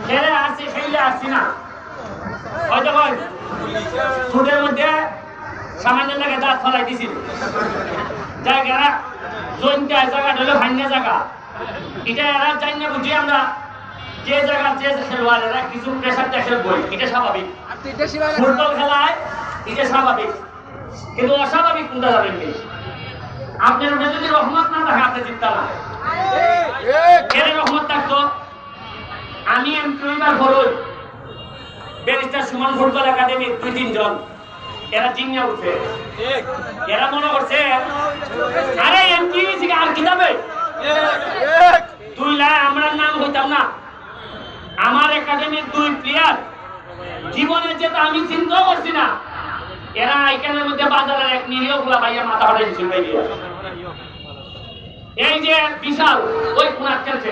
খেলে আসছি খেলে আসছি না হয়তো ফুটের মধ্যে সামান্য লাগে দাঁত ফলাই দিছিল জায়গা জৈনটা জায়গাটা হলো ভাঙ্গা জায়গা এটা এরা জানি না বুঝি আমরা যে জায়গা যে খেলোয়াড়েরা কিছু প্রেশারটা খেলবই এটা স্বাভাবিক ফুটবল খেলায় এটা স্বাভাবিক কিন্তু অস্বাভাবিক কোনটা যাবেন কি আপনার ওটা যদি রহমত না থাকে আপনি জিততে না এর রহমত থাকতো আমি এমপিবার হরই ব্যারিস্টার সুমন ফুটবল একাডেমির 2-3 জন এরা জিম্মা উঠছে এরা মনে করছে আরে এমপি আর কি যাবে 2 লাখ আমরা নাম হইতাম না আমার একাডেমির 2 প্লেয়ার জীবনে যেটা আমি চিন্তা করছি না এরা এখানের মধ্যে বাজারের এক নিরীহ গুলা ভাইয়া মাথা ফাটাই দিছিল ভাই এই যে বিশাল ওই কোন খেলছে